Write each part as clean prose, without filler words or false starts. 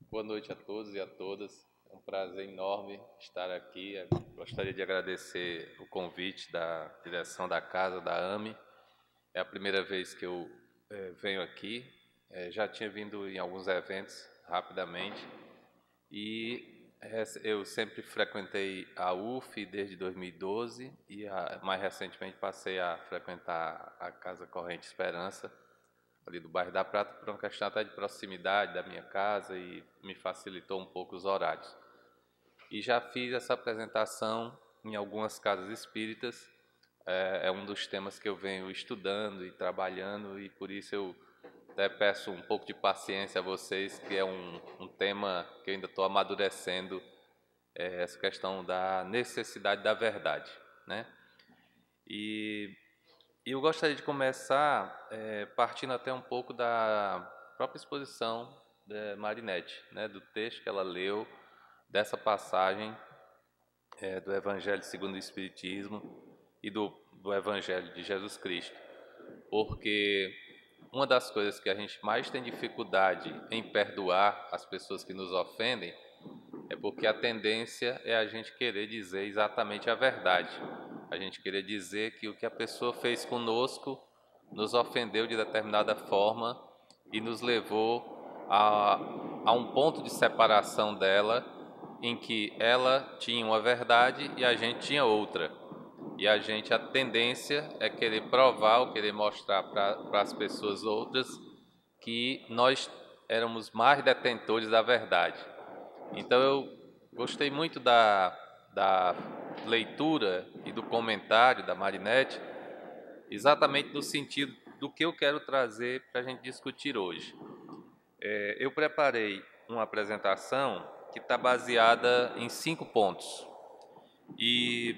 Boa noite a todos e a todas. É um prazer enorme estar aqui. Eu gostaria de agradecer o convite da direção da casa, da AME. É a primeira vez que eu venho aqui. Já tinha vindo em alguns eventos rapidamente e eu sempre frequentei a UF desde 2012 e mais recentemente passei a frequentar a Casa Corrente Esperança ali do bairro da Prata, por uma questão até de proximidade da minha casa e me facilitou um pouco os horários. E já fiz essa apresentação em algumas casas espíritas, é um dos temas que eu venho estudando e trabalhando, e por isso eu até peço um pouco de paciência a vocês, que é um tema que eu ainda estou amadurecendo, essa questão da necessidade da verdade, né? E E eu gostaria de começar partindo até um pouco da própria exposição da Marinette, né, do texto que ela leu, dessa passagem do Evangelho segundo o Espiritismo e do Evangelho de Jesus Cristo. Porque uma das coisas que a gente mais tem dificuldade em perdoar as pessoas que nos ofendem é porque a tendência é a gente querer dizer exatamente a verdade. A gente querer dizer que o que a pessoa fez conosco nos ofendeu de determinada forma e nos levou a um ponto de separação dela em que ela tinha uma verdade e a gente tinha outra. E a tendência é querer provar ou querer mostrar para as pessoas outras que nós éramos mais detentores da verdade. Então eu gostei muito da leitura e do comentário da Marinette, exatamente no sentido do que eu quero trazer para a gente discutir hoje. Eu preparei uma apresentação que está baseada em 5 pontos e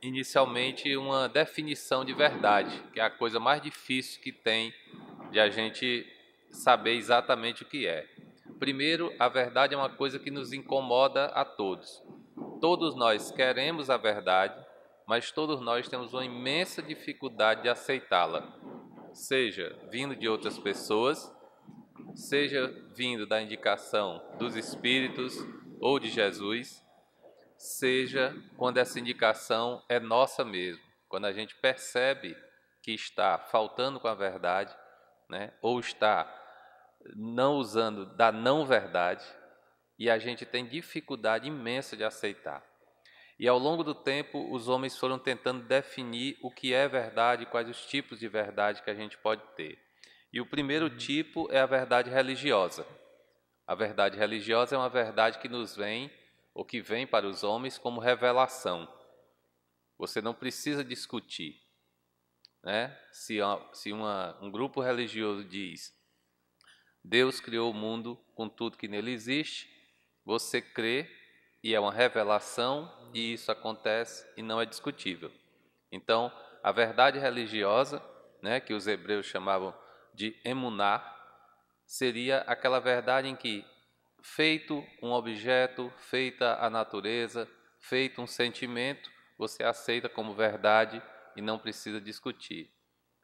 inicialmente uma definição de verdade, que é a coisa mais difícil que tem de a gente saber exatamente o que é. Primeiro, a verdade é uma coisa que nos incomoda a todos. Todos nós queremos a verdade, mas todos nós temos uma imensa dificuldade de aceitá-la, seja vindo de outras pessoas, seja vindo da indicação dos Espíritos ou de Jesus, seja quando essa indicação é nossa mesmo, quando a gente percebe que está faltando com a verdade, né, ou está não usando da não verdade, e a gente tem dificuldade imensa de aceitar. E ao longo do tempo, os homens foram tentando definir o que é verdade, quais os tipos de verdade que a gente pode ter. E o primeiro tipo é a verdade religiosa. A verdade religiosa é uma verdade que nos vem, ou que vem para os homens como revelação. Você não precisa discutir, né? Se um grupo religioso diz Deus criou o mundo com tudo que nele existe, você crê e é uma revelação e isso acontece e não é discutível. Então, a verdade religiosa, né, que os hebreus chamavam de emuná, seria aquela verdade em que, feito um objeto, feita a natureza, feito um sentimento, você aceita como verdade e não precisa discutir.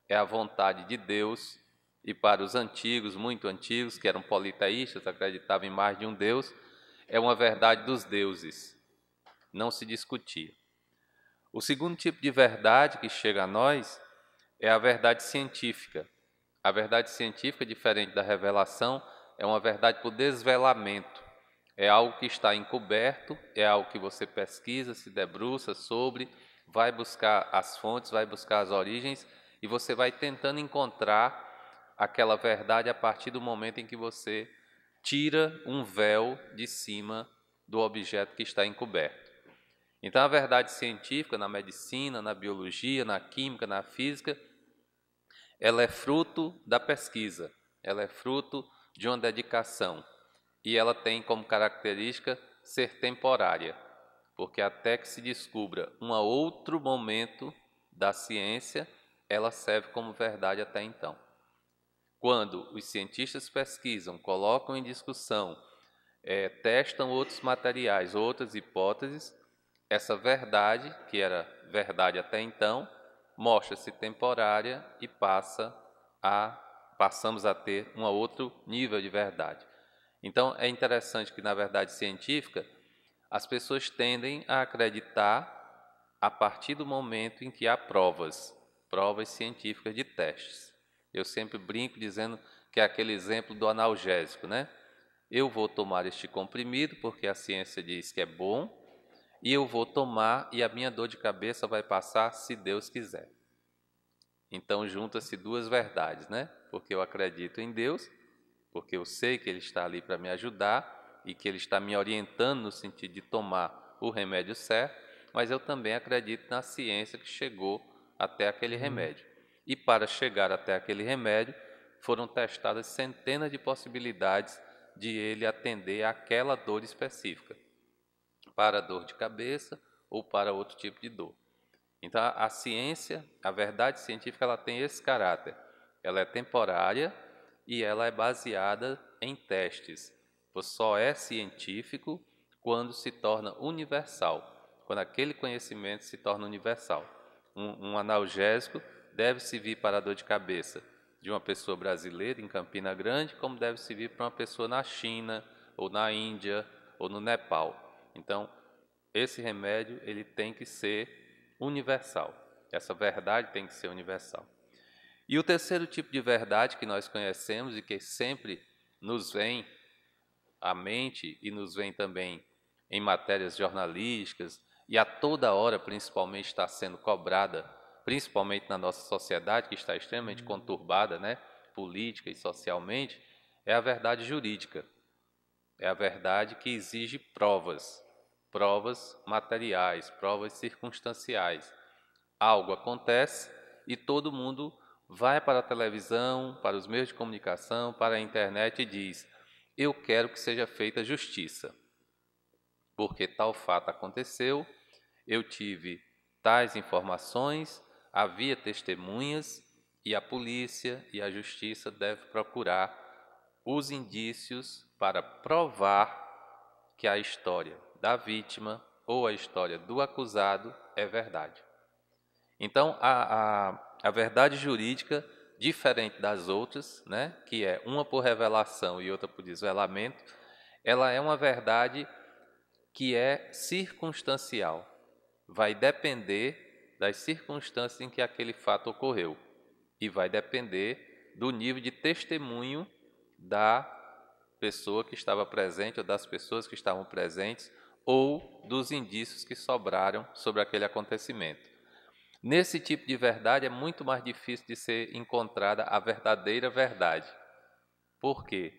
É a vontade de Deus, e para os antigos, muito antigos, que eram politeístas, acreditavam em mais de um Deus, é uma verdade dos deuses, não se discutia. O segundo tipo de verdade que chega a nós é a verdade científica. A verdade científica, diferente da revelação, é uma verdade por desvelamento. É algo que está encoberto, é algo que você pesquisa, se debruça sobre, vai buscar as fontes, vai buscar as origens e você vai tentando encontrar aquela verdade a partir do momento em que você tira um véu de cima do objeto que está encoberto. Então, a verdade científica na medicina, na biologia, na química, na física, ela é fruto da pesquisa, ela é fruto de uma dedicação e ela tem como característica ser temporária, porque até que se descubra um outro momento da ciência, ela serve como verdade até então. Quando os cientistas pesquisam, colocam em discussão, testam outros materiais, outras hipóteses, essa verdade, que era verdade até então, mostra-se temporária e passamos a ter um outro nível de verdade. Então, é interessante que, na verdade científica, as pessoas tendem a acreditar a partir do momento em que há provas científicas de testes. Eu sempre brinco dizendo que é aquele exemplo do analgésico, né? Eu vou tomar este comprimido porque a ciência diz que é bom, e eu vou tomar e a minha dor de cabeça vai passar se Deus quiser. Então junta-se duas verdades, né? Porque eu acredito em Deus, porque eu sei que Ele está ali para me ajudar e que Ele está me orientando no sentido de tomar o remédio certo, mas eu também acredito na ciência que chegou até aquele remédio. E para chegar até aquele remédio, foram testadas centenas de possibilidades de ele atender àquela dor específica, para dor de cabeça ou para outro tipo de dor. Então, a ciência, a verdade científica, ela tem esse caráter. Ela é temporária e ela é baseada em testes. Só é científico quando se torna universal, quando aquele conhecimento se torna universal. Um analgésico deve servir para a dor de cabeça de uma pessoa brasileira em Campina Grande, como deve servir para uma pessoa na China, ou na Índia, ou no Nepal. Então, esse remédio ele tem que ser universal. Essa verdade tem que ser universal. E o terceiro tipo de verdade que nós conhecemos e que sempre nos vem à mente e nos vem também em matérias jornalísticas e a toda hora, principalmente, está sendo cobrada, principalmente na nossa sociedade, que está extremamente conturbada, né, política e socialmente, é a verdade jurídica. É a verdade que exige provas materiais, provas circunstanciais. Algo acontece e todo mundo vai para a televisão, para os meios de comunicação, para a internet e diz: eu quero que seja feita justiça, porque tal fato aconteceu, eu tive tais informações, havia testemunhas e a polícia e a justiça devem procurar os indícios para provar que a história da vítima ou a história do acusado é verdade. Então, a verdade jurídica, diferente das outras, né, que é uma por revelação e outra por desvelamento, ela é uma verdade que é circunstancial. Vai depender das circunstâncias em que aquele fato ocorreu e vai depender do nível de testemunho da pessoa que estava presente ou das pessoas que estavam presentes ou dos indícios que sobraram sobre aquele acontecimento. Nesse tipo de verdade é muito mais difícil de ser encontrada a verdadeira verdade. Por quê?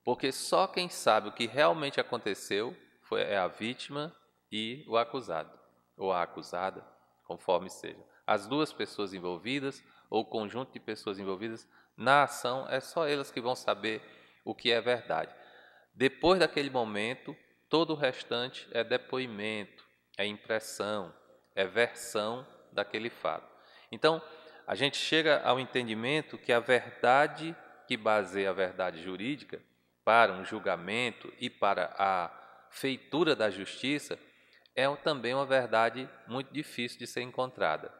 Porque só quem sabe o que realmente aconteceu é a vítima e o acusado, ou a acusada, conforme seja. As duas pessoas envolvidas, ou o conjunto de pessoas envolvidas na ação, é só elas que vão saber o que é verdade. Depois daquele momento, todo o restante é depoimento, é impressão, é versão daquele fato. Então, a gente chega ao entendimento que a verdade que baseia a verdade jurídica para um julgamento e para a feitura da justiça é também uma verdade muito difícil de ser encontrada.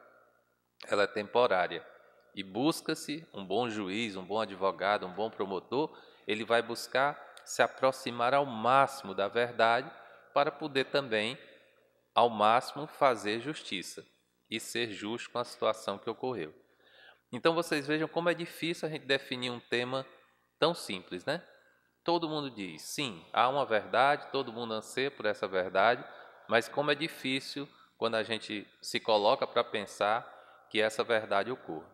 Ela é temporária e busca-se um bom juiz, um bom advogado, um bom promotor, ele vai buscar se aproximar ao máximo da verdade para poder também, ao máximo, fazer justiça e ser justo com a situação que ocorreu. Então vocês vejam como é difícil a gente definir um tema tão simples, né? Todo mundo diz, sim, há uma verdade, todo mundo anseia por essa verdade, mas como é difícil quando a gente se coloca para pensar que essa verdade ocorra.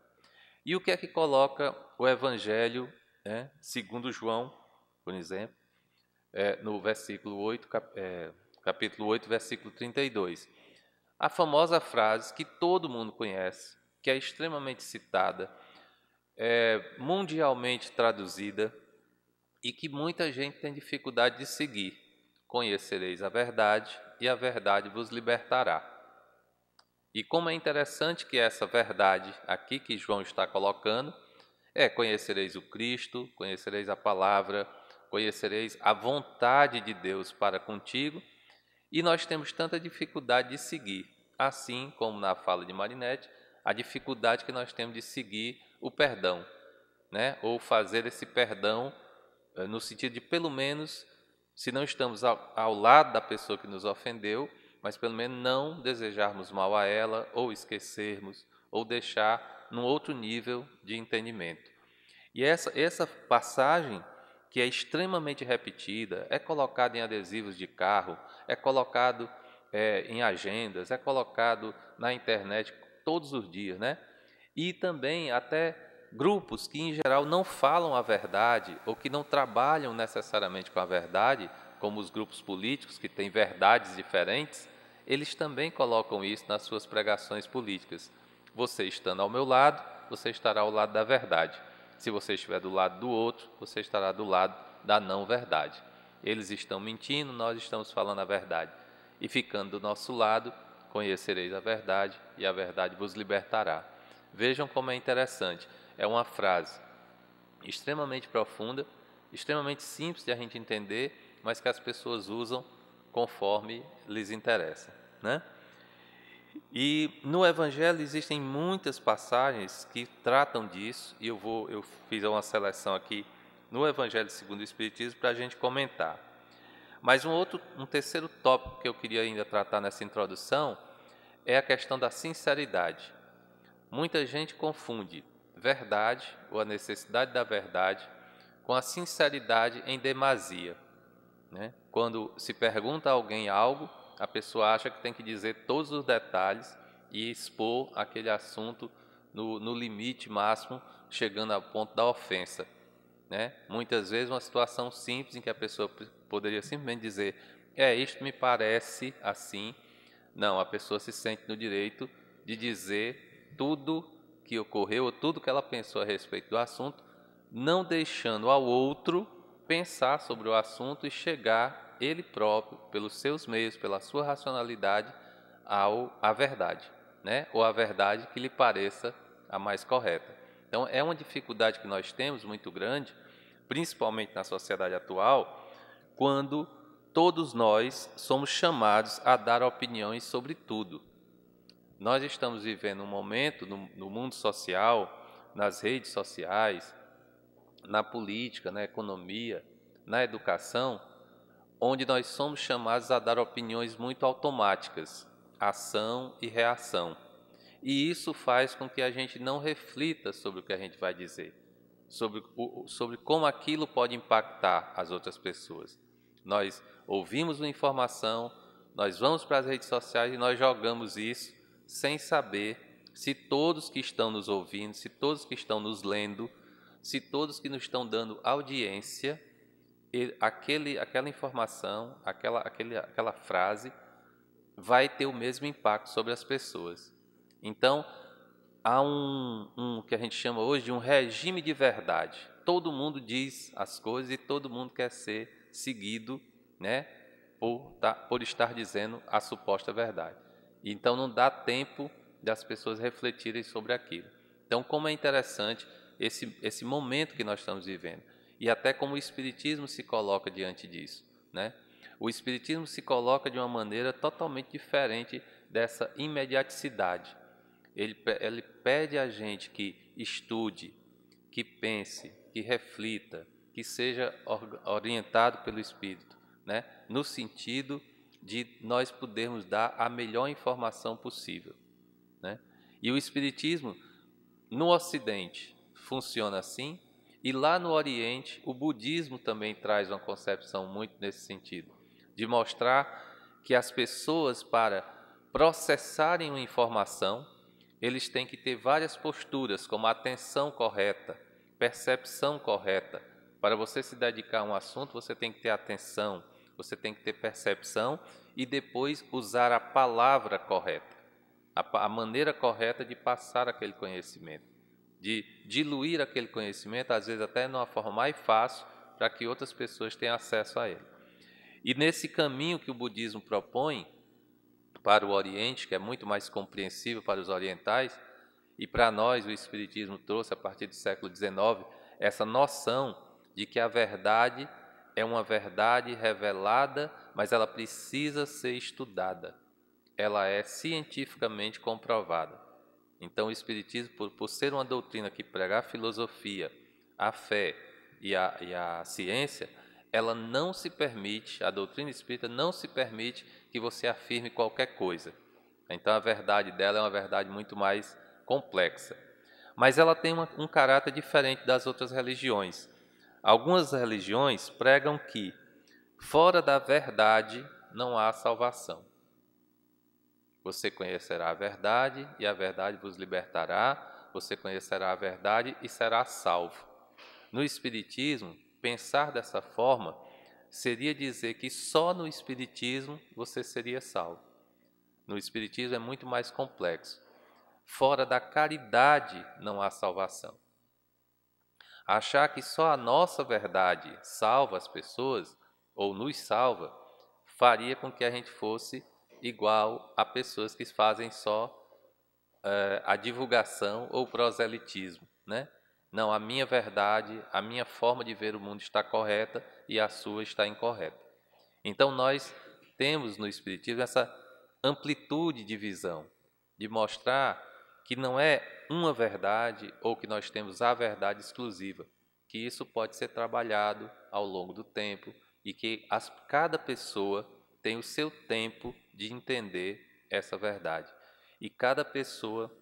E o que é que coloca o Evangelho, né, segundo João, por exemplo, no versículo 8, capítulo 8, versículo 32? A famosa frase que todo mundo conhece, que é extremamente citada, mundialmente traduzida e que muita gente tem dificuldade de seguir. Conhecereis a verdade e a verdade vos libertará. E como é interessante que essa verdade aqui que João está colocando conhecereis o Cristo, conhecereis a palavra, conhecereis a vontade de Deus para contigo, e nós temos tanta dificuldade de seguir, assim como na fala de Marinette, a dificuldade que nós temos de seguir o perdão, né? Ou fazer esse perdão no sentido de, pelo menos, se não estamos ao lado da pessoa que nos ofendeu, mas pelo menos não desejarmos mal a ela, ou esquecermos, ou deixar num outro nível de entendimento. E essa passagem, que é extremamente repetida, é colocada em adesivos de carro, é colocado em agendas, é colocado na internet todos os dias, né? E também até grupos que, em geral, não falam a verdade ou que não trabalham necessariamente com a verdade, como os grupos políticos que têm verdades diferentes, eles também colocam isso nas suas pregações políticas. Você estando ao meu lado, você estará ao lado da verdade. Se você estiver do lado do outro, você estará do lado da não-verdade. Eles estão mentindo, nós estamos falando a verdade. E ficando do nosso lado, conhecereis a verdade, e a verdade vos libertará. Vejam como é interessante. É uma frase extremamente profunda, extremamente simples de a gente entender, mas que as pessoas usam conforme lhes interessa, né? E no Evangelho existem muitas passagens que tratam disso, e eu fiz uma seleção aqui no Evangelho segundo o Espiritismo para a gente comentar. Mas um terceiro tópico que eu queria ainda tratar nessa introdução é a questão da sinceridade. Muita gente confunde verdade, ou a necessidade da verdade, com a sinceridade em demasia, né? Quando se pergunta a alguém algo, a pessoa acha que tem que dizer todos os detalhes e expor aquele assunto no limite máximo, chegando ao ponto da ofensa, né? Muitas vezes uma situação simples em que a pessoa poderia simplesmente dizer: isto me parece assim. Não, a pessoa se sente no direito de dizer tudo que ocorreu, ou tudo que ela pensou a respeito do assunto, não deixando ao outro pensar sobre o assunto e chegar ele próprio, pelos seus meios, pela sua racionalidade, à verdade, né? Ou à verdade que lhe pareça a mais correta. Então, é uma dificuldade que nós temos muito grande, principalmente na sociedade atual, quando todos nós somos chamados a dar opiniões sobre tudo. Nós estamos vivendo um momento no mundo social, nas redes sociais, na política, na economia, na educação, onde nós somos chamados a dar opiniões muito automáticas, ação e reação. E isso faz com que a gente não reflita sobre o que a gente vai dizer, sobre como aquilo pode impactar as outras pessoas. Nós ouvimos uma informação, nós vamos para as redes sociais e nós jogamos isso sem saber se todos que estão nos ouvindo, se todos que estão nos lendo, se todos que nos estão dando audiência, aquela informação, aquela frase vai ter o mesmo impacto sobre as pessoas. Então, há um que a gente chama hoje de um regime de verdade. Todo mundo diz as coisas e todo mundo quer ser seguido, né, por estar dizendo a suposta verdade. Então, não dá tempo das pessoas refletirem sobre aquilo. Então, como é interessante esse momento que nós estamos vivendo. E até como o Espiritismo se coloca diante disso, né? O Espiritismo se coloca de uma maneira totalmente diferente dessa imediaticidade. Ele pede a gente que estude, que pense, que reflita, que seja orientado pelo Espírito, né? No sentido de nós podermos dar a melhor informação possível, né? E o Espiritismo, no Ocidente, funciona assim, e lá no Oriente, o budismo também traz uma concepção muito nesse sentido, de mostrar que as pessoas, para processarem uma informação, eles têm que ter várias posturas, como a atenção correta, percepção correta. Para você se dedicar a um assunto, você tem que ter atenção, você tem que ter percepção e depois usar a palavra correta, a maneira correta de passar aquele conhecimento, de diluir aquele conhecimento, às vezes até de uma forma mais fácil, para que outras pessoas tenham acesso a ele. E nesse caminho que o budismo propõe para o Oriente, que é muito mais compreensível para os orientais, e para nós o Espiritismo trouxe, a partir do século XIX, essa noção de que a verdade é uma verdade revelada, mas ela precisa ser estudada. Ela é cientificamente comprovada. Então o Espiritismo, por ser uma doutrina que prega a filosofia, a fé, e a ciência, ela não se permite, a doutrina espírita não se permite que você afirme qualquer coisa. Então a verdade dela é uma verdade muito mais complexa. Mas ela tem um caráter diferente das outras religiões. Algumas religiões pregam que fora da verdade não há salvação. Você conhecerá a verdade e a verdade vos libertará. Você conhecerá a verdade e será salvo. No Espiritismo, pensar dessa forma seria dizer que só no Espiritismo você seria salvo. No Espiritismo é muito mais complexo. Fora da caridade não há salvação. Achar que só a nossa verdade salva as pessoas, ou nos salva, faria com que a gente fosse igual a pessoas que fazem só a divulgação ou proselitismo, né? Não, a minha verdade, a minha forma de ver o mundo está correta e a sua está incorreta. Então nós temos no Espiritismo essa amplitude de visão, de mostrar que não é uma verdade ou que nós temos a verdade exclusiva, que isso pode ser trabalhado ao longo do tempo e que cada pessoa tem o seu tempo de entender essa verdade. E cada pessoa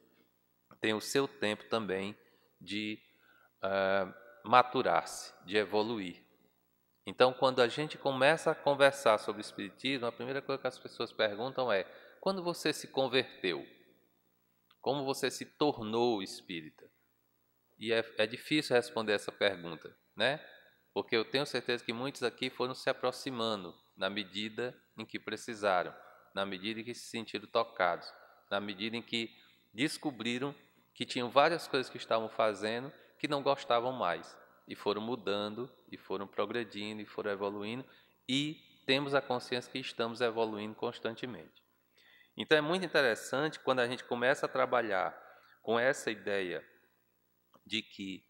tem o seu tempo também de maturar-se, de evoluir. Então, quando a gente começa a conversar sobre Espiritismo, a primeira coisa que as pessoas perguntam é: quando você se converteu? Como você se tornou espírita? E é difícil responder essa pergunta, né? Porque eu tenho certeza que muitos aqui foram se aproximando na medida em que precisaram, na medida em que se sentiram tocados, na medida em que descobriram que tinham várias coisas que estavam fazendo que não gostavam mais, e foram mudando, e foram progredindo, e foram evoluindo, e temos a consciência que estamos evoluindo constantemente. Então é muito interessante quando a gente começa a trabalhar com essa ideia de que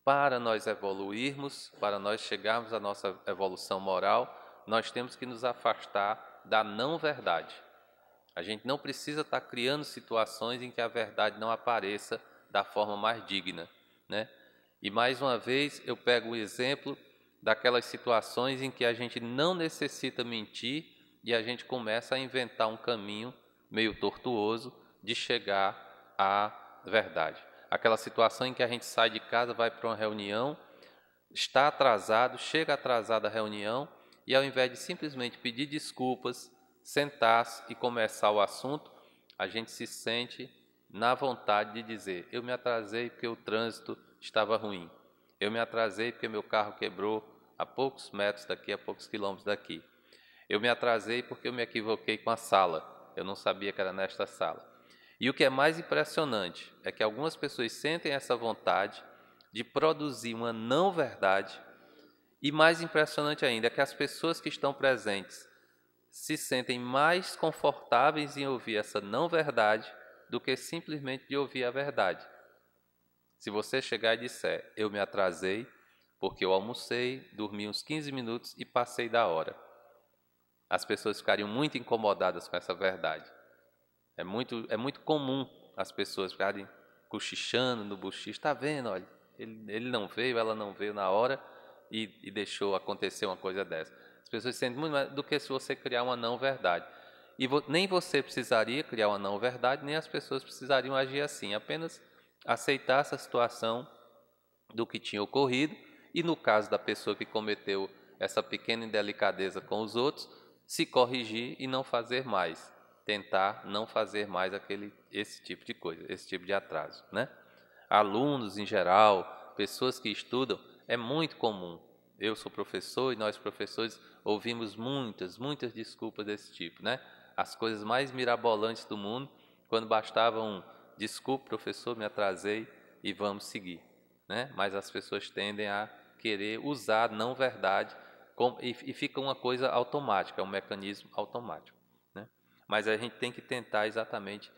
para nós evoluirmos, para nós chegarmos à nossa evolução moral, nós temos que nos afastar da não-verdade. A gente não precisa estar criando situações em que a verdade não apareça da forma mais digna, né? E mais uma vez eu pego o exemplo daquelas situações em que a gente não necessita mentir e a gente começa a inventar um caminho meio tortuoso de chegar à verdade. Aquela situação em que a gente sai de casa, vai para uma reunião, está atrasado, chega atrasado à reunião e ao invés de simplesmente pedir desculpas, sentar-se e começar o assunto, a gente se sente na vontade de dizer: eu me atrasei porque o trânsito estava ruim, eu me atrasei porque meu carro quebrou a poucos metros daqui, a poucos quilômetros daqui, eu me atrasei porque eu me equivoquei com a sala, eu não sabia que era nesta sala. E o que é mais impressionante é que algumas pessoas sentem essa vontade de produzir uma não-verdade, e mais impressionante ainda é que as pessoas que estão presentes se sentem mais confortáveis em ouvir essa não-verdade do que simplesmente de ouvir a verdade. Se você chegar e disser: eu me atrasei porque eu almocei, dormi uns 15 minutos e passei da hora, as pessoas ficariam muito incomodadas com essa verdade. É muito comum as pessoas ficarem cochichando no bochicho: está vendo, olha, ele não veio, ela não veio na hora e deixou acontecer uma coisa dessa. As pessoas sentem muito mais do que se você criar uma não-verdade. E nem você precisaria criar uma não-verdade, nem as pessoas precisariam agir assim, apenas aceitar essa situação do que tinha ocorrido e, no caso da pessoa que cometeu essa pequena indelicadeza com os outros, se corrigir e não fazer mais, tentar não fazer mais esse tipo de coisa, esse tipo de atraso, né? Alunos em geral, pessoas que estudam, é muito comum. Eu sou professor e nós professores ouvimos muitas desculpas desse tipo, né? As coisas mais mirabolantes do mundo, quando bastava um: desculpe, professor, me atrasei e vamos seguir, né? Mas as pessoas tendem a querer usar a não-verdade e fica uma coisa automática, é um mecanismo automático, né? Mas a gente tem que tentar exatamente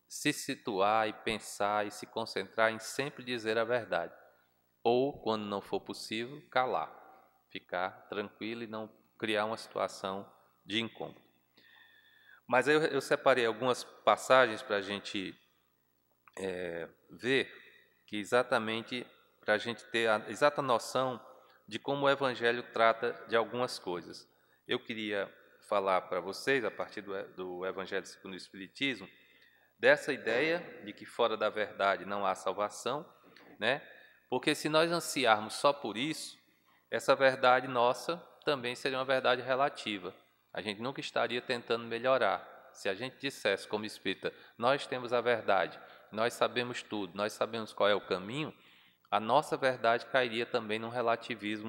se situar e pensar e se concentrar em sempre dizer a verdade. Ou, quando não for possível, calar, ficar tranquilo e não criar uma situação de incômodo. Mas eu separei algumas passagens para a gente ver, que exatamente para a gente ter a exata noção de como o Evangelho trata de algumas coisas. Eu queria falar para vocês, a partir do Evangelho segundo o Espiritismo, dessa ideia de que fora da verdade não há salvação, né? Porque se nós ansiarmos só por isso, essa verdade nossa também seria uma verdade relativa. A gente nunca estaria tentando melhorar. Se a gente dissesse como espírita, nós temos a verdade, nós sabemos tudo, nós sabemos qual é o caminho, a nossa verdade cairia também num relativismo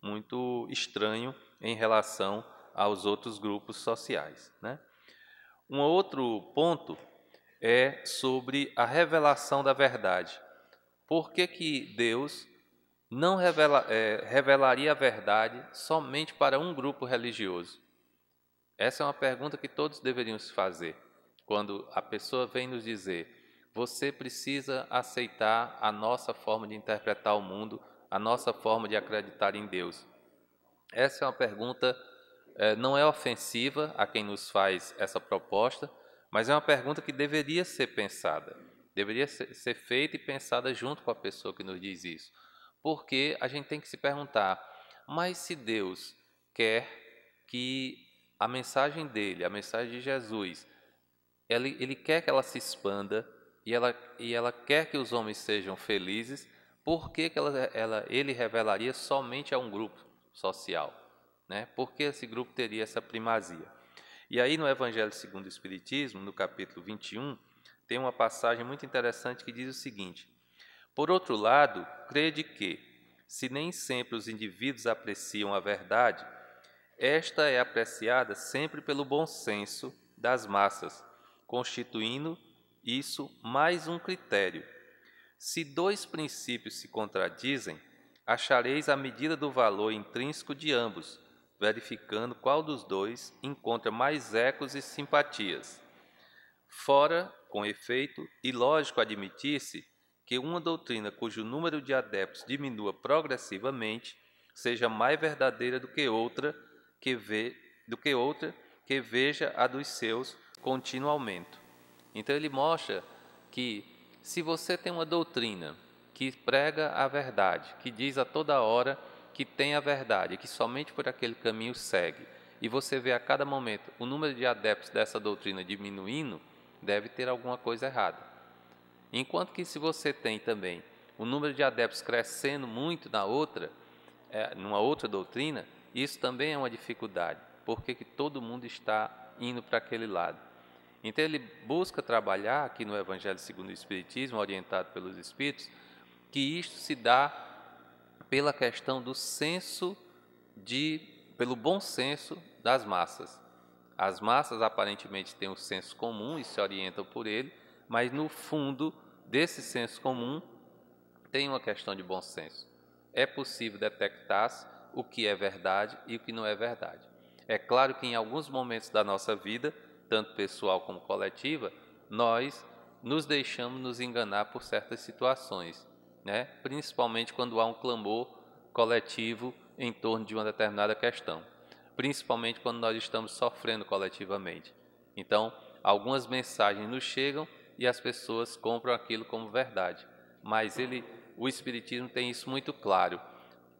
muito estranho em relação aos outros grupos sociais, né? Um outro ponto é sobre a revelação da verdade. Por que Deus não revelaria a verdade somente para um grupo religioso? Essa é uma pergunta que todos deveriam se fazer. Quando a pessoa vem nos dizer, você precisa aceitar a nossa forma de interpretar o mundo, a nossa forma de acreditar em Deus. Essa é uma pergunta, não é ofensiva a quem nos faz essa proposta, mas é uma pergunta que deveria ser pensada, deveria ser feita e pensada junto com a pessoa que nos diz isso. Porque a gente tem que se perguntar, mas se Deus quer que a mensagem dele, a mensagem de Jesus, ele quer que ela se expanda e ela quer que os homens sejam felizes, por que ele revelaria somente a um grupo social, né? Por que esse grupo teria essa primazia? E aí no Evangelho segundo o Espiritismo, no capítulo 21, tem uma passagem muito interessante que diz o seguinte: por outro lado, crede que, se nem sempre os indivíduos apreciam a verdade, esta é apreciada sempre pelo bom senso das massas, constituindo isso mais um critério. Se dois princípios se contradizem, achareis a medida do valor intrínseco de ambos, verificando qual dos dois encontra mais ecos e simpatias. Fora, com efeito, ilógico admitir-se que uma doutrina cujo número de adeptos diminua progressivamente seja mais verdadeira do que outra que veja a dos seus contínuo aumento. Então ele mostra que se você tem uma doutrina que prega a verdade, que diz a toda hora que tem a verdade, que somente por aquele caminho segue, e você vê a cada momento o número de adeptos dessa doutrina diminuindo, deve ter alguma coisa errada. Enquanto que se você tem também o número de adeptos crescendo muito numa outra doutrina, isso também é uma dificuldade, porque que todo mundo está indo para aquele lado. Então ele busca trabalhar aqui no Evangelho segundo o Espiritismo, orientado pelos Espíritos, que isto se dá pela questão do pelo bom senso das massas. As massas aparentemente têm o senso comum e se orientam por ele, mas no fundo desse senso comum tem uma questão de bom senso. É possível detectar o que é verdade e o que não é verdade. É claro que em alguns momentos da nossa vida, tanto pessoal como coletiva, nós nos deixamos nos enganar por certas situações, né? Principalmente quando há um clamor coletivo em torno de uma determinada questão, principalmente quando nós estamos sofrendo coletivamente. Então, algumas mensagens nos chegam e as pessoas compram aquilo como verdade, mas o Espiritismo tem isso muito claro.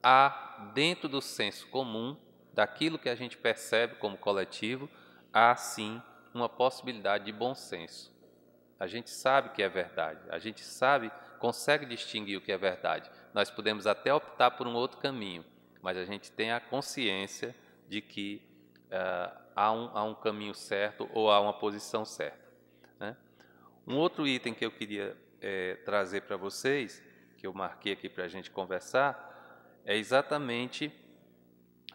Há, dentro do senso comum, daquilo que a gente percebe como coletivo, há sim uma possibilidade de bom senso. A gente sabe que é verdade, a gente consegue distinguir o que é verdade. Nós podemos até optar por um outro caminho, mas a gente tem a consciência de que há um caminho certo ou há uma posição certa, né? Um outro item que eu queria trazer para vocês, que eu marquei aqui para a gente conversar, é exatamente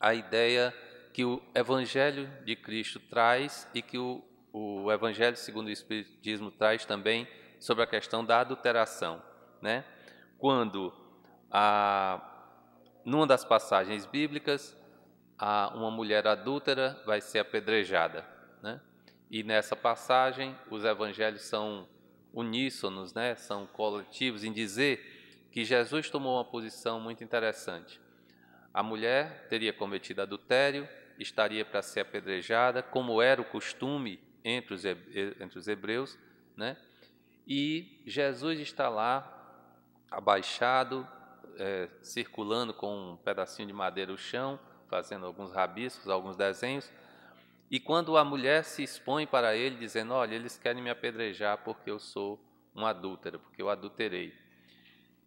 a ideia que o Evangelho de Cristo traz e que o Evangelho segundo o Espiritismo traz também sobre a questão da adulteração, né? Quando, numa das passagens bíblicas, uma mulher adúltera vai ser apedrejada, né? E nessa passagem os evangelhos são uníssonos, né? São coletivos em dizer que Jesus tomou uma posição muito interessante. A mulher teria cometido adultério, estaria para ser apedrejada, como era o costume entre os hebreus, né? E Jesus está lá, abaixado, circulando com um pedacinho de madeira no chão, fazendo alguns rabiscos, alguns desenhos. E quando a mulher se expõe para ele, dizendo: olha, eles querem me apedrejar porque eu sou um adúltero, porque eu adulterei.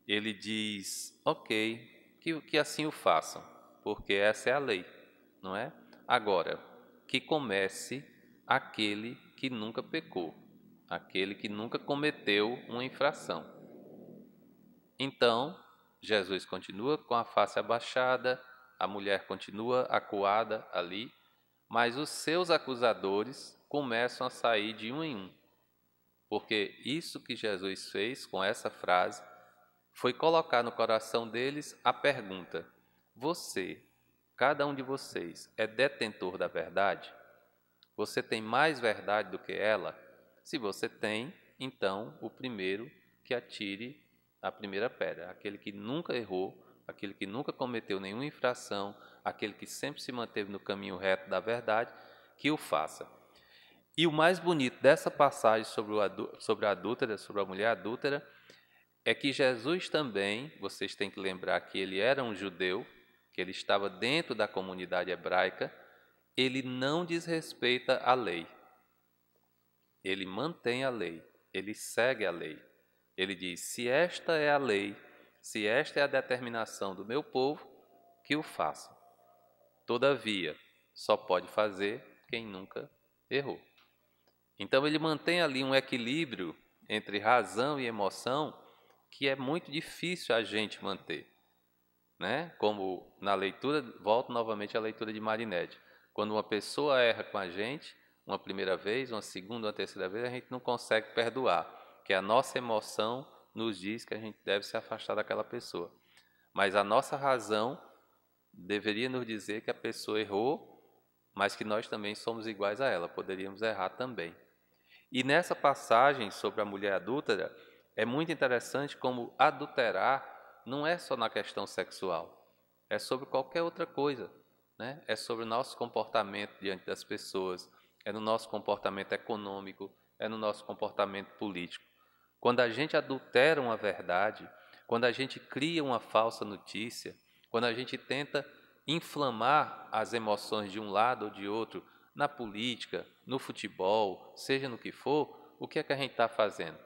Ele diz: ok, que assim o façam, porque essa é a lei, não é? Agora, que comece aquele que nunca pecou, aquele que nunca cometeu uma infração. Então, Jesus continua com a face abaixada, a mulher continua acuada ali, mas os seus acusadores começam a sair de um em um, porque isso que Jesus fez com essa frase foi colocar no coração deles a pergunta: você, cada um de vocês, é detentor da verdade? Você tem mais verdade do que ela? Se você tem, então o primeiro que atire a primeira pedra, aquele que nunca errou, aquele que nunca cometeu nenhuma infração, aquele que sempre se manteve no caminho reto da verdade, que o faça. E o mais bonito dessa passagem sobre a adúltera, sobre a mulher adúltera, é que Jesus também, vocês têm que lembrar que ele era um judeu, que ele estava dentro da comunidade hebraica, ele não desrespeita a lei. Ele mantém a lei, ele segue a lei. Ele diz: se esta é a lei, se esta é a determinação do meu povo, que o faça. Todavia, só pode fazer quem nunca errou. Então ele mantém ali um equilíbrio entre razão e emoção que é muito difícil a gente manter, né? Como na leitura, volto novamente à leitura de Marinette. Quando uma pessoa erra com a gente, uma primeira vez, uma segunda, uma terceira vez, a gente não consegue perdoar, que a nossa emoção nos diz que a gente deve se afastar daquela pessoa. Mas a nossa razão deveria nos dizer que a pessoa errou, mas que nós também somos iguais a ela, poderíamos errar também. E nessa passagem sobre a mulher adúltera, é muito interessante como adulterar não é só na questão sexual, é sobre qualquer outra coisa, né? É sobre o nosso comportamento diante das pessoas, é no nosso comportamento econômico, é no nosso comportamento político. Quando a gente adultera uma verdade, quando a gente cria uma falsa notícia, quando a gente tenta inflamar as emoções de um lado ou de outro, na política, no futebol, seja no que for, o que é que a gente está fazendo?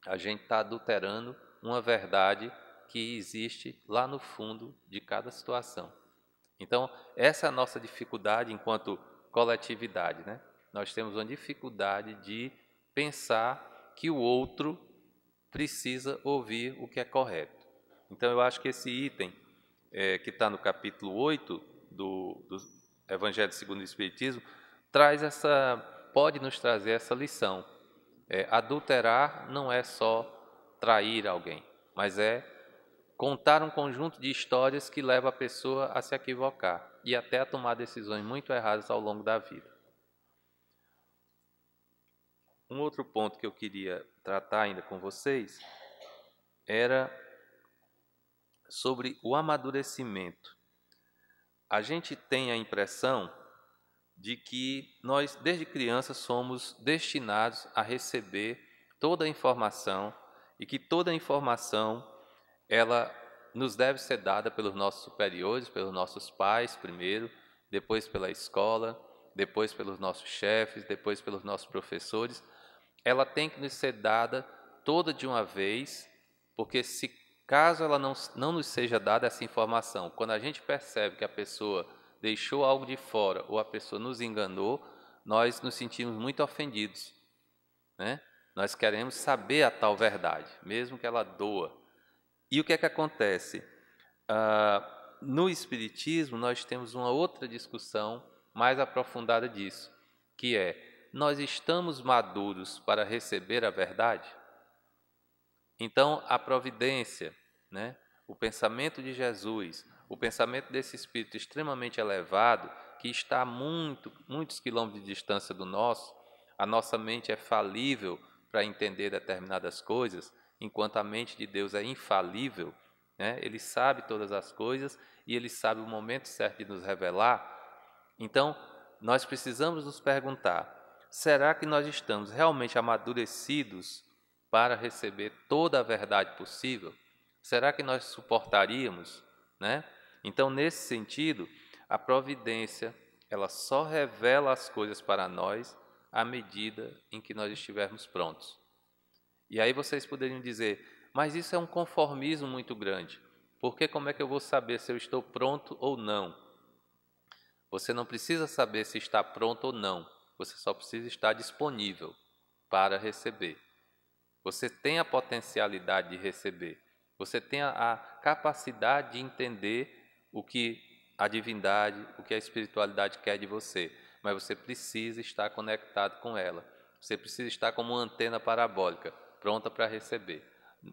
A gente está adulterando uma verdade que existe lá no fundo de cada situação. Então, essa é a nossa dificuldade enquanto coletividade, né? Nós temos uma dificuldade de pensar que o outro precisa ouvir o que é correto. Então, eu acho que esse item que está no capítulo 8 do Evangelho segundo o Espiritismo pode nos trazer essa lição. Adulterar não é só trair alguém, mas é contar um conjunto de histórias que leva a pessoa a se equivocar e até a tomar decisões muito erradas ao longo da vida. Um outro ponto que eu queria tratar ainda com vocês era sobre o amadurecimento. A gente tem a impressão de que nós, desde criança, somos destinados a receber toda a informação e que toda a informação ela nos deve ser dada pelos nossos superiores, pelos nossos pais primeiro, depois pela escola, depois pelos nossos chefes, depois pelos nossos professores. Ela tem que nos ser dada toda de uma vez, porque se caso ela não nos seja dada essa informação, quando a gente percebe que a pessoa deixou algo de fora ou a pessoa nos enganou, nós nos sentimos muito ofendidos, né? Nós queremos saber a tal verdade, mesmo que ela doa. E o que é que acontece? No Espiritismo, nós temos uma outra discussão mais aprofundada disso, que é: nós estamos maduros para receber a verdade? Então, a providência, né? O pensamento de Jesus, o pensamento desse espírito extremamente elevado, que está a muitos quilômetros de distância do nosso, a nossa mente é falível para entender determinadas coisas, enquanto a mente de Deus é infalível, né? Ele sabe todas as coisas e ele sabe o momento certo de nos revelar. Então, nós precisamos nos perguntar: será que nós estamos realmente amadurecidos para receber toda a verdade possível? Será que nós suportaríamos, né? Então, nesse sentido, a providência, ela só revela as coisas para nós à medida em que nós estivermos prontos. E aí vocês poderiam dizer, mas isso é um conformismo muito grande, porque como é que eu vou saber se eu estou pronto ou não? Você não precisa saber se está pronto ou não, você só precisa estar disponível para receber. Você tem a potencialidade de receber, você tem a capacidade de entender o que a divindade, o que a espiritualidade quer de você, mas você precisa estar conectado com ela, você precisa estar como uma antena parabólica, pronta para receber.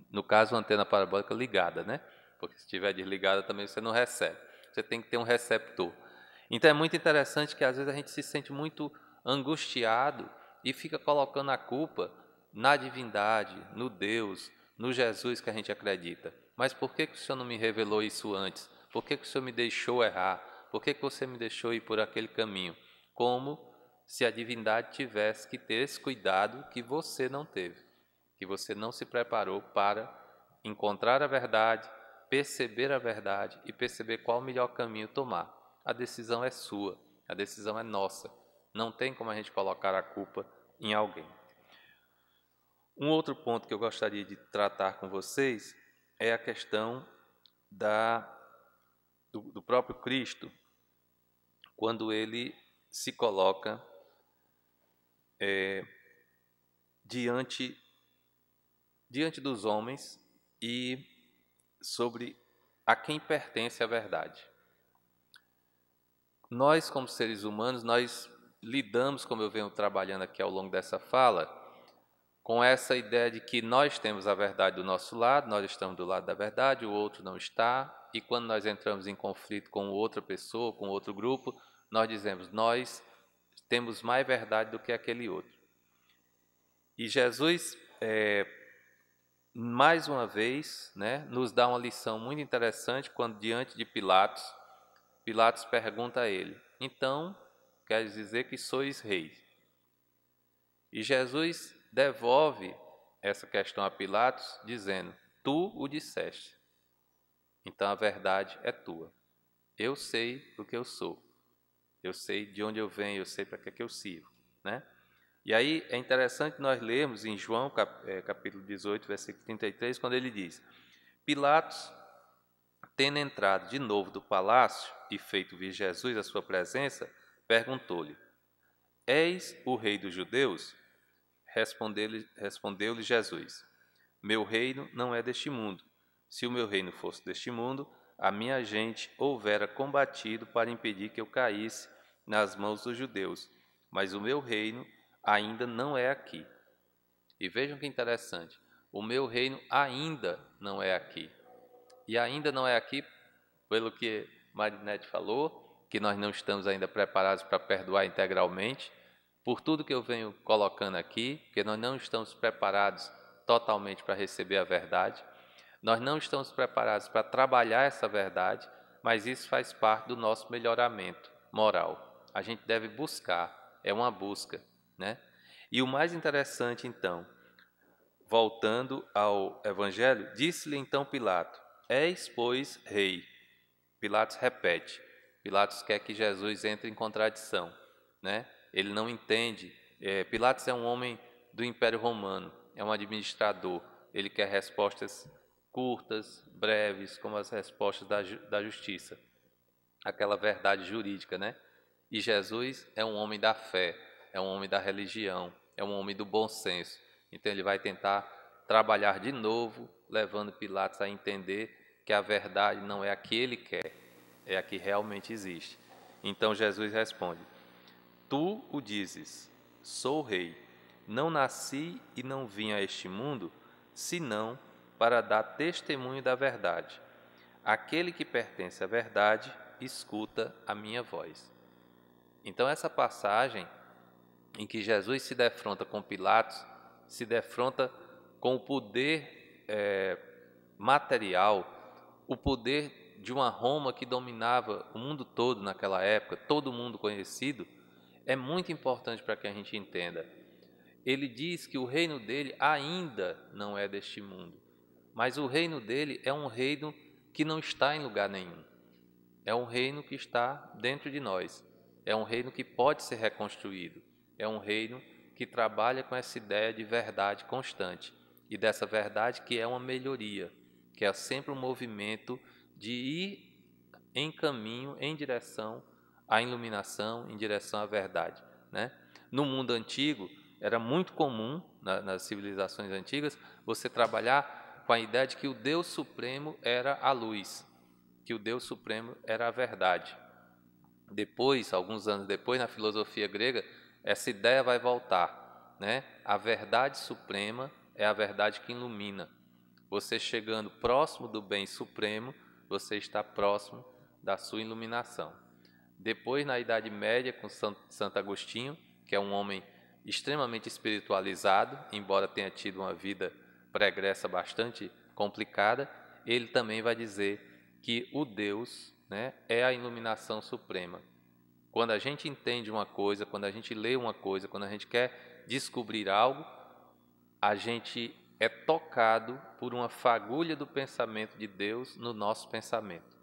No caso, uma antena parabólica ligada, né? Porque se estiver desligada também você não recebe, você tem que ter um receptor. Então é muito interessante que às vezes a gente se sente muito angustiado e fica colocando a culpa na divindade, no Deus, no Jesus que a gente acredita. Mas por que o Senhor não me revelou isso antes? Por que o Senhor me deixou errar? Por que você me deixou ir por aquele caminho? Como se a divindade tivesse que ter esse cuidado que você não teve, que você não se preparou para encontrar a verdade, perceber a verdade e perceber qual o melhor caminho tomar. A decisão é sua, a decisão é nossa. Não tem como a gente colocar a culpa em alguém. Um outro ponto que eu gostaria de tratar com vocês é a questão do próprio Cristo, quando ele se coloca diante dos homens e sobre a quem pertence a verdade. Nós, como seres humanos, nós lidamos, como eu venho trabalhando aqui ao longo dessa fala, com essa ideia de que nós temos a verdade do nosso lado, nós estamos do lado da verdade, o outro não está, e quando nós entramos em conflito com outra pessoa, com outro grupo, nós dizemos, nós temos mais verdade do que aquele outro. E Jesus, mais uma vez, né, nos dá uma lição muito interessante quando, diante de Pilatos, Pilatos pergunta a ele, então, quer dizer que sois reis? E Jesus devolve essa questão a Pilatos, dizendo, tu o disseste, então a verdade é tua. Eu sei o que eu sou, eu sei de onde eu venho, eu sei para que eu sirvo, né? E aí é interessante nós lermos em João capítulo 18, versículo 33, quando ele diz, Pilatos, tendo entrado de novo do palácio e feito vir Jesus à sua presença, perguntou-lhe, és o rei dos judeus? Respondeu-lhe Jesus, meu reino não é deste mundo. Se o meu reino fosse deste mundo, a minha gente houvera combatido para impedir que eu caísse nas mãos dos judeus, mas o meu reino ainda não é aqui. E vejam que interessante, o meu reino ainda não é aqui. E ainda não é aqui, pelo que Marinette falou, que nós não estamos ainda preparados para perdoar integralmente, por tudo que eu venho colocando aqui, porque nós não estamos preparados totalmente para receber a verdade, nós não estamos preparados para trabalhar essa verdade, mas isso faz parte do nosso melhoramento moral. A gente deve buscar, é uma busca, né? E o mais interessante, então, voltando ao Evangelho, disse-lhe então Pilato, és, pois, rei. Pilatos repete, Pilatos quer que Jesus entre em contradição, né? Ele não entende, Pilatos é um homem do Império Romano, é um administrador, ele quer respostas curtas, breves, como as respostas da justiça, aquela verdade jurídica, né? E Jesus é um homem da fé, é um homem da religião, é um homem do bom senso, então ele vai tentar trabalhar de novo, levando Pilatos a entender que a verdade não é a que ele quer, é a que realmente existe. Então Jesus responde, tu o dizes, sou rei, não nasci e não vim a este mundo, senão para dar testemunho da verdade. Aquele que pertence à verdade, escuta a minha voz. Então essa passagem em que Jesus se defronta com Pilatos, se defronta com o poder material, o poder de uma Roma que dominava o mundo todo naquela época, todo mundo conhecido, é muito importante para que a gente entenda. Ele diz que o reino dele ainda não é deste mundo. mas o reino dele é um reino que não está em lugar nenhum. É um reino que está dentro de nós. É um reino que pode ser reconstruído. É um reino que trabalha com essa ideia de verdade constante. E dessa verdade que é uma melhoria, que é sempre um movimento de ir em caminho, em direção à iluminação, em direção à verdade, né? No mundo antigo, era muito comum, nas civilizações antigas, você trabalhar com a ideia de que o Deus Supremo era a luz, que o Deus Supremo era a verdade. Depois, alguns anos depois, na filosofia grega, essa ideia vai voltar, né? A verdade suprema é a verdade que ilumina. Você chegando próximo do bem supremo, você está próximo da sua iluminação. Depois, na Idade Média, com Santo Agostinho, que é um homem extremamente espiritualizado, embora tenha tido uma vida pregressa bastante complicada, ele também vai dizer que o Deus, né, é a iluminação suprema. Quando a gente entende uma coisa, quando a gente lê uma coisa, quando a gente quer descobrir algo, a gente é tocado por uma fagulha do pensamento de Deus no nosso pensamento.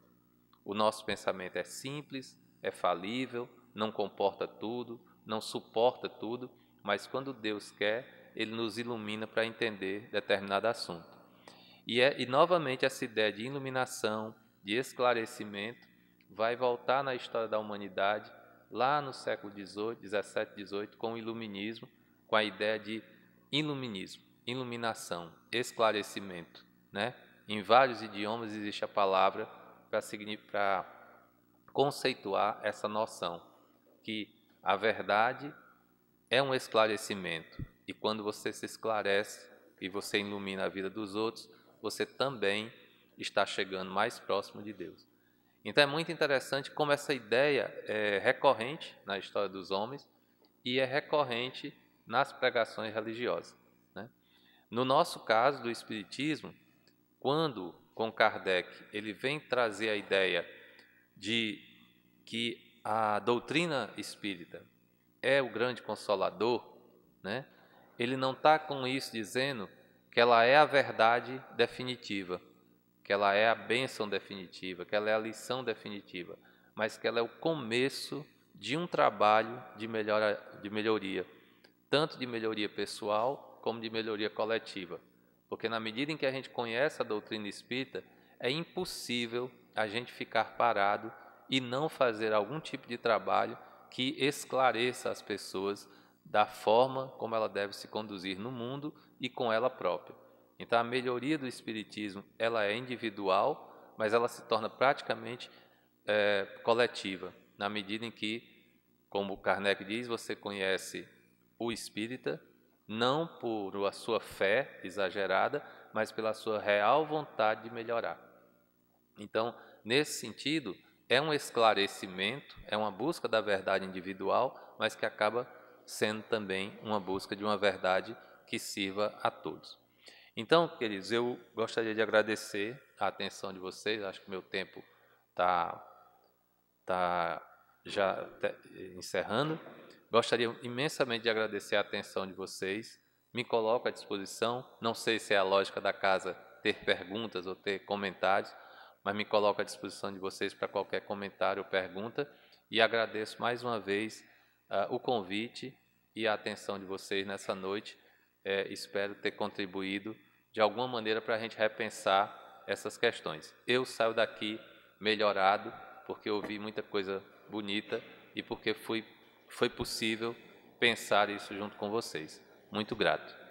O nosso pensamento é simples, é falível, não comporta tudo, não suporta tudo, mas quando Deus quer, Ele nos ilumina para entender determinado assunto. E novamente essa ideia de iluminação, de esclarecimento, vai voltar na história da humanidade, lá no século XVIII, XVII, XVIII, com o iluminismo, com a ideia de iluminismo, iluminação, esclarecimento, né? Em vários idiomas existe a palavra para conceituar essa noção, que a verdade é um esclarecimento, e quando você se esclarece e você ilumina a vida dos outros, você também está chegando mais próximo de Deus. Então é muito interessante como essa ideia é recorrente na história dos homens e é recorrente nas pregações religiosas, né? No nosso caso do Espiritismo, quando com Kardec ele vem trazer a ideia de que a doutrina espírita é o grande consolador, né? Ele não está com isso dizendo que ela é a verdade definitiva, que ela é a bênção definitiva, que ela é a lição definitiva, mas que ela é o começo de um trabalho de melhoria, tanto de melhoria pessoal como de melhoria coletiva. Porque na medida em que a gente conhece a doutrina espírita, é impossível a gente ficar parado e não fazer algum tipo de trabalho que esclareça as pessoas da forma como ela deve se conduzir no mundo e com ela própria. Então a melhoria do espiritismo, ela é individual, mas ela se torna praticamente coletiva, na medida em que, como Kardec diz, você conhece o espírita não por a sua fé exagerada, mas pela sua real vontade de melhorar. Então, nesse sentido, é um esclarecimento, é uma busca da verdade individual, mas que acaba sendo também uma busca de uma verdade que sirva a todos. Então, queridos, eu gostaria de agradecer a atenção de vocês. Acho que meu tempo está já encerrando. Gostaria imensamente de agradecer a atenção de vocês. Me coloco à disposição. Não sei se é a lógica da casa ter perguntas ou ter comentários, mas me coloco à disposição de vocês para qualquer comentário ou pergunta. E agradeço mais uma vez o convite e a atenção de vocês nessa noite. Espero ter contribuído de alguma maneira para a gente repensar essas questões. Eu saio daqui melhorado, porque ouvi muita coisa bonita e porque foi possível pensar isso junto com vocês. Muito grato.